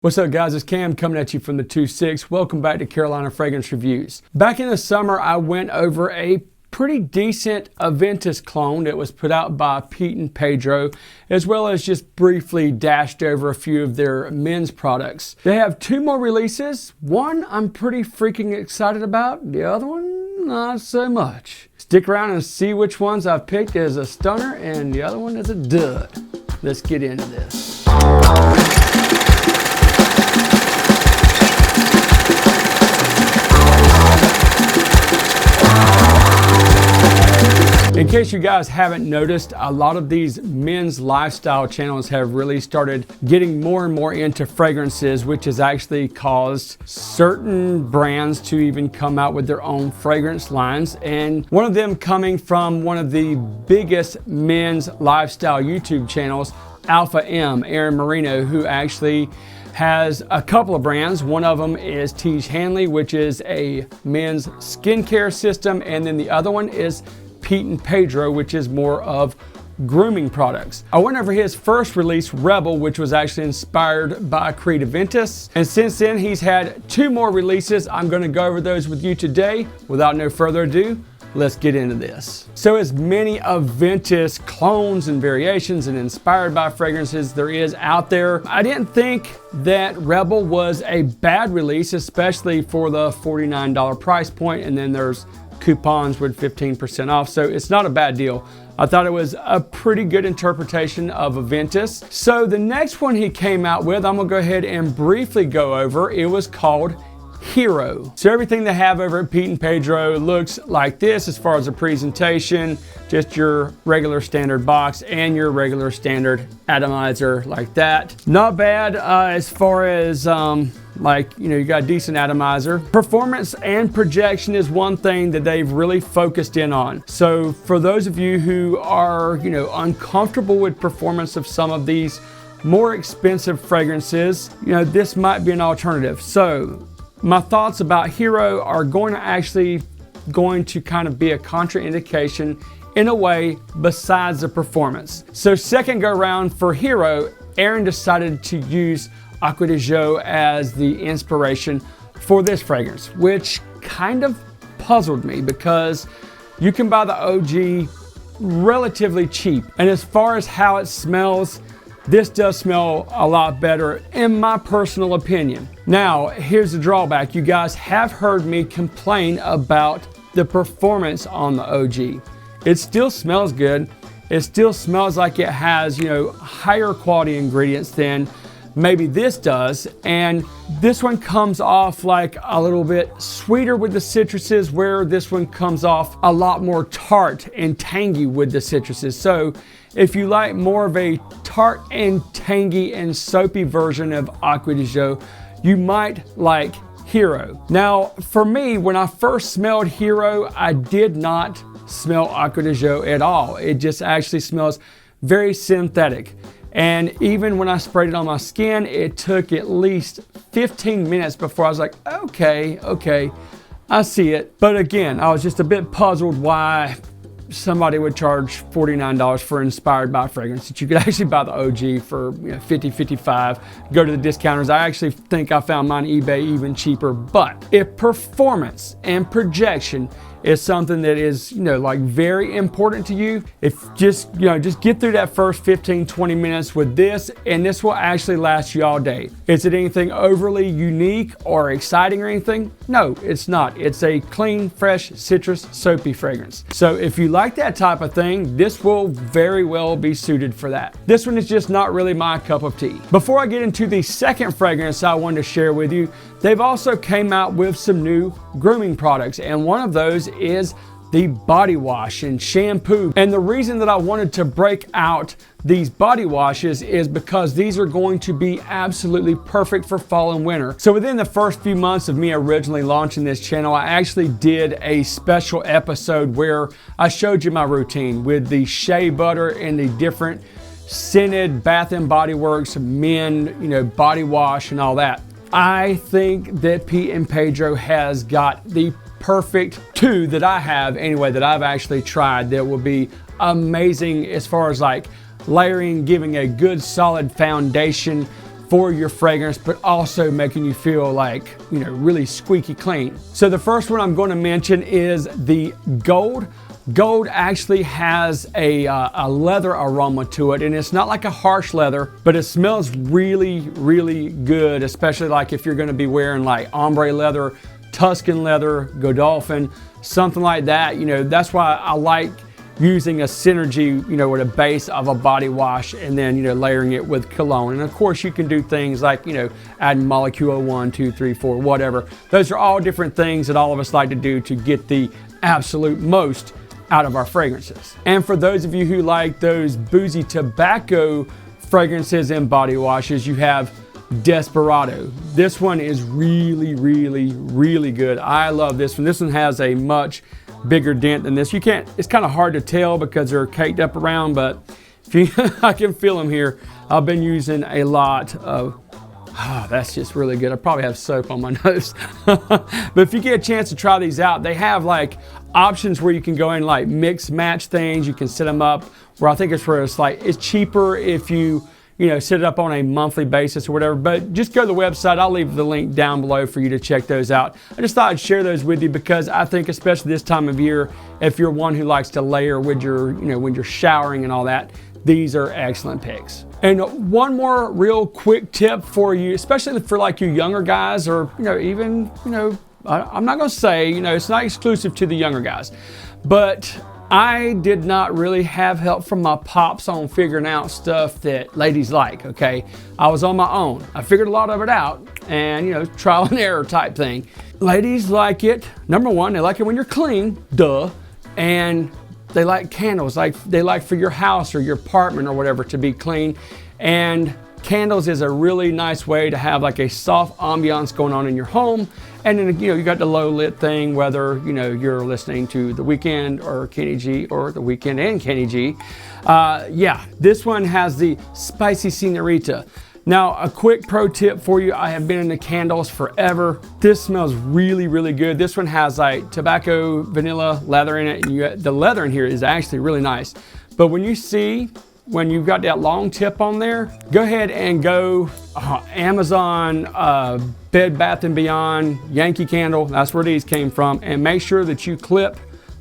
What's up guys, it's Cam coming at you from the 2-6. Welcome back to Carolina Fragrance Reviews. Back in the summer, I went over a pretty decent Aventus clone that was put out by Pete and Pedro, as well as just briefly dashed over a few of their men's products. They have two more releases. One I'm pretty freaking excited about, the other one not so much. Stick around and see which ones I've picked as a stunner and the other one is a dud. Let's get into this. In case you guys haven't noticed, a lot of these men's lifestyle channels have really started getting more and more into fragrances, which has actually caused certain brands to even come out with their own fragrance lines. And one of them coming from one of the biggest men's lifestyle YouTube channels, Alpha M, Aaron Marino, who actually has a couple of brands. One of them is Tej Hanley, which is a men's skincare system. And then the other one is Pete and Pedro, which is more of grooming products. I went over his first release, Rebel, which was actually inspired by Creed Aventus. And since then, he's had two more releases. I'm going to go over those with you today. Without no further ado, let's get into this. So as many Aventus clones and variations and inspired by fragrances there is out there, I didn't think that Rebel was a bad release, especially for the $49 price point. And then there's coupons with 15% off, so it's not a bad deal. I thought it was a pretty good interpretation of Aventus. So the next one he came out with, I'm gonna go ahead and briefly go over. It was called Hero. So everything they have over at Pete and Pedro looks like this as far as the presentation, just your regular standard box and your regular standard atomizer like that. Not bad as far as you got a decent atomizer. Performance and projection is one thing that they've really focused in on. So for those of you who are, uncomfortable with performance of some of these more expensive fragrances, this might be an alternative. So my thoughts about Hero are going to kind of be a contraindication in a way besides the performance. So second go round for Hero, Aaron decided to use Acqua di Gio as the inspiration for this fragrance, which kind of puzzled me because you can buy the OG relatively cheap. And as far as how it smells, this does smell a lot better in my personal opinion. Now, here's the drawback. You guys have heard me complain about the performance on the OG. It still smells good. It still smells like it has, higher quality ingredients than maybe this does. And this one comes off like a little bit sweeter with the citruses, where this one comes off a lot more tart and tangy with the citruses. So if you like more of a tart and tangy and soapy version of Acqua di Gio, you might like Hero. Now, for me, when I first smelled Hero, I did not smell Acqua di Gio at all. It just actually smells very synthetic. And even when I sprayed it on my skin, it took at least 15 minutes before I was like, okay, I see it. But again, I was just a bit puzzled why somebody would charge $49 for inspired by fragrance that you could actually buy the OG for $50, $55, go to the discounters. I actually think I found mine on eBay even cheaper. But if performance and projection is something that is, very important to you, if just get through that first 15, 20 minutes with this, and this will actually last you all day. Is it anything overly unique or exciting or anything? No, it's not. It's a clean, fresh, citrus, soapy fragrance. So if you like that type of thing, this will very well be suited for that. This one is just not really my cup of tea. Before I get into the second fragrance I wanted to share with you, they've also came out with some new grooming products, and one of those is the body wash and shampoo. And the reason that I wanted to break out these body washes is because these are going to be absolutely perfect for fall and winter. So within the first few months of me originally launching this channel, I actually did a special episode where I showed you my routine with the shea butter and the different scented Bath & Body Works men, body wash and all that. I think that Pete and Pedro has got the perfect two that I have anyway, that I've actually tried, that will be amazing as far as like layering, giving a good solid foundation for your fragrance, but also making you feel like, you know, really squeaky clean. So the first one I'm going to mention is the Gold. Gold actually has a leather aroma to it, and it's not like a harsh leather, but it smells really, really good, especially like if you're going to be wearing like ombre leather, Tuscan leather, Godolphin, something like that. You know, that's why I like using a synergy, you know, with a base of a body wash and then, you know, layering it with cologne. And of course you can do things like, you know, adding molecule 1, 2, 3, 4, whatever. Those are all different things that all of us like to do to get the absolute most out of our fragrances. And for those of you who like those boozy tobacco fragrances and body washes, you have Desperado. This one is really, really, really good. I love this one. This one has a much bigger dent than this. You can't, it's kind of hard to tell because they're caked up around, but if you, I can feel them here. I've been using a lot of, that's just really good. I probably have soap on my nose. But if you get a chance to try these out, they have like options where you can go in like mix match things. You can set them up where I think it's where it's like, it's cheaper if you know, set it up on a monthly basis or whatever, but just go to the website. I'll leave the link down below for you to check those out. I just thought I'd share those with you because I think especially this time of year, if you're one who likes to layer with your, you know, when you're showering and all that, these are excellent picks. And one more real quick tip for you, especially for like you younger guys or, you know, even, you know, I'm not gonna say, you know, it's not exclusive to the younger guys, but I did not really have help from my pops on figuring out stuff that ladies like, okay? I was on my own. I figured a lot of it out and, you know, trial and error type thing. Ladies like it, number one, they like it when you're clean, duh, and they like candles, like they like for your house or your apartment or whatever to be clean. And candles is a really nice way to have like a soft ambiance going on in your home. And then, you know, you got the low lit thing, whether, you know, you're listening to The Weeknd or Kenny G or The Weeknd and Kenny G. Yeah, this one has the spicy senorita. Now, a quick pro tip for you. I have been into candles forever. This smells really, really good. This one has like tobacco, vanilla, leather in it. And the leather in here is actually really nice. But when you've got that long tip on there, go ahead and go Amazon, Bed Bath & Beyond, Yankee Candle, that's where these came from, and make sure that you clip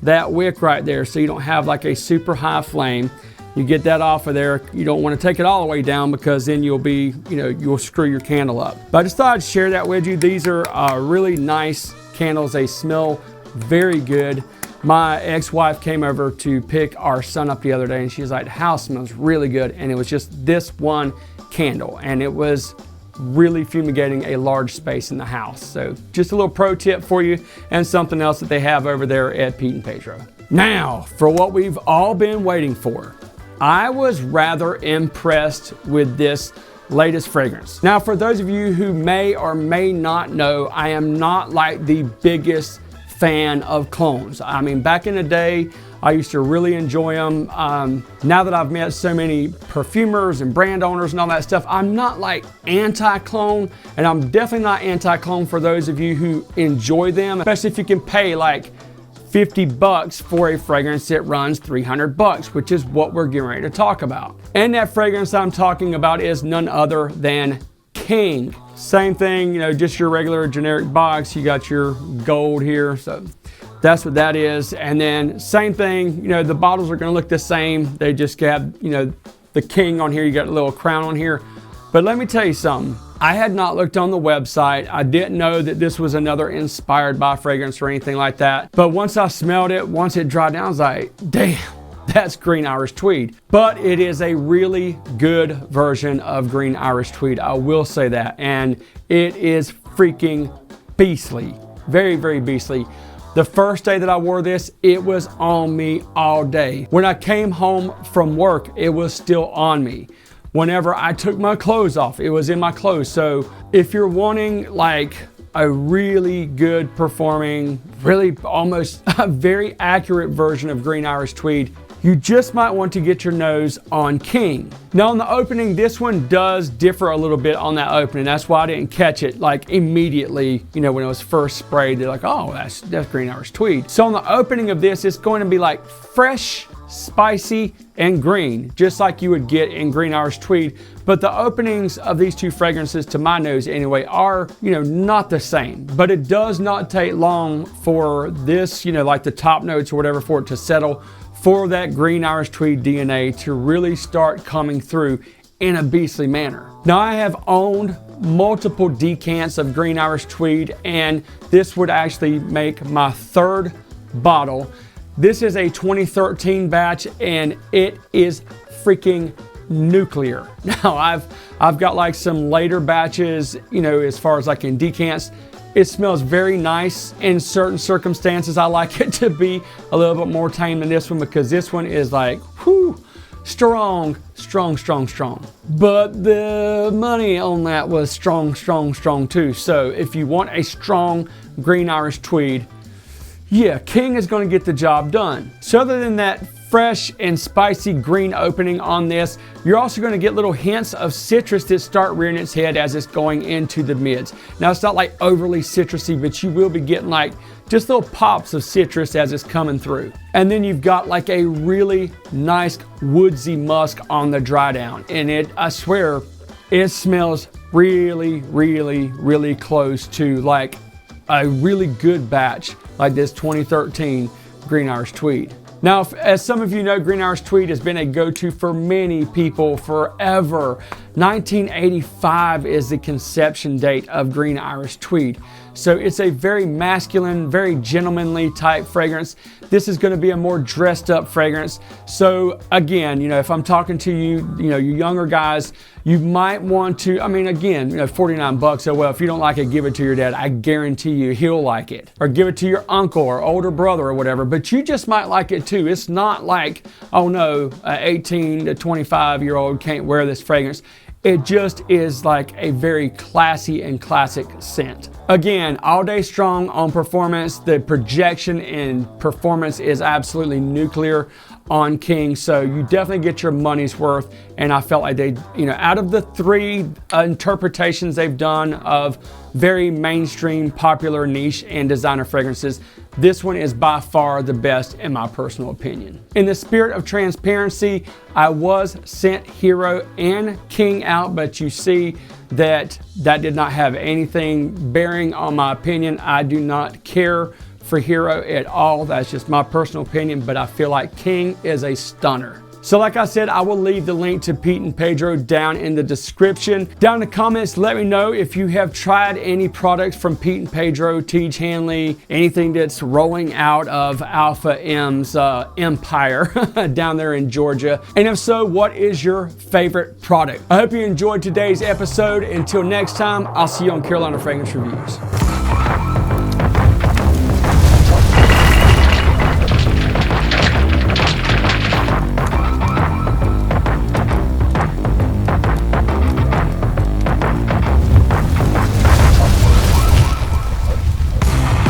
that wick right there so you don't have like a super high flame. You get that off of there. You don't want to take it all the way down because then you'll be, you know, you'll screw your candle up. But I just thought I'd share that with you. These are really nice candles. They smell very good. My ex-wife came over to pick our son up the other day and she's like, the house smells really good. And it was just this one candle and it was really fumigating a large space in the house. So just a little pro tip for you and something else that they have over there at Pete Pedro. Now, for what we've all been waiting for. I was rather impressed with this latest fragrance. Now, for those of you who may or may not know, I am not like the biggest fan of clones. I mean, back in the day, I used to really enjoy them. Now that I've met so many perfumers and brand owners and all that stuff, I'm not like anti-clone, and I'm definitely not anti-clone for those of you who enjoy them, especially if you can pay like $50 for a fragrance that runs $300, which is what we're getting ready to talk about. And that fragrance I'm talking about is none other than King. Same thing, you know, just your regular generic box. You got your gold here, so that's what that is. And then same thing, you know, the bottles are gonna look the same. They just have, you know, the King on here. You got a little crown on here. But let me tell you something. I had not looked on the website. I didn't know that this was another inspired by fragrance or anything like that. But once I smelled it, once it dried down, I was like, damn, that's Green Irish Tweed. But it is a really good version of Green Irish Tweed. I will say that. And it is freaking beastly. Very, very beastly. The first day that I wore this, it was on me all day. When I came home from work, it was still on me. Whenever I took my clothes off, it was in my clothes. So if you're wanting like a really good performing, really almost a very accurate version of Green Irish Tweed, you just might want to get your nose on King. Now on the opening, this one does differ a little bit on that opening. That's why I didn't catch it like immediately, you know, when it was first sprayed. They're like, oh, that's Green Irish Tweed. So on the opening of this, it's going to be like fresh spicy, and green, just like you would get in Green Irish Tweed. But the openings of these two fragrances, to my nose anyway, are, not the same. But it does not take long for this, like the top notes or whatever, for it to settle, for that Green Irish Tweed DNA to really start coming through in a beastly manner. Now, I have owned multiple decants of Green Irish Tweed, and this would actually make my third bottle. This is a 2013 batch, and it is freaking nuclear. Now, I've got like some later batches, as far as like in decants. It smells very nice in certain circumstances. I like it to be a little bit more tame than this one, because this one is like, whew, strong. But the money on that was strong too. So if you want a strong Green Irish Tweed, yeah, King is going to get the job done. So other than that fresh and spicy green opening on this, you're also going to get little hints of citrus that start rearing its head as it's going into the mids. Now, it's not like overly citrusy, but you will be getting like just little pops of citrus as it's coming through. And then you've got like a really nice woodsy musk on the dry down. And I swear, it smells really close to like a really good batch like this 2013 Green Irish Tweed. Now, as some of you know, Green Irish Tweed has been a go-to for many people forever. 1985 is the conception date of Green Irish Tweed. So it's a very masculine, very gentlemanly type fragrance. This is going to be a more dressed up fragrance. So again, if I'm talking to you, you younger guys, you might want to, again, $49. Oh, well, if you don't like it, give it to your dad. I guarantee you he'll like it. Or give it to your uncle or older brother or whatever, but you just might like it too. It's not like, oh no, an 18 to 25-year-old can't wear this fragrance. It just is like a very classy and classic scent. Again, all day strong on performance. The projection and performance is absolutely nuclear on King, so you definitely get your money's worth. And I felt like they, out of the three interpretations they've done of very mainstream, popular, niche, and designer fragrances, this one is by far the best in my personal opinion. In the spirit of transparency, I was sent Hero and King out, but you see that did not have anything bearing on my opinion. I do not care for Hero at all. That's just my personal opinion, but I feel like King is a stunner. So like I said, I will leave the link to Pete and Pedro down in the description. Down in the comments, let me know if you have tried any products from Pete and Pedro, Tej Hanley, anything that's rolling out of Alpha M's empire down there in Georgia. And if so, what is your favorite product? I hope you enjoyed today's episode. Until next time, I'll see you on Carolina Fragrance Reviews.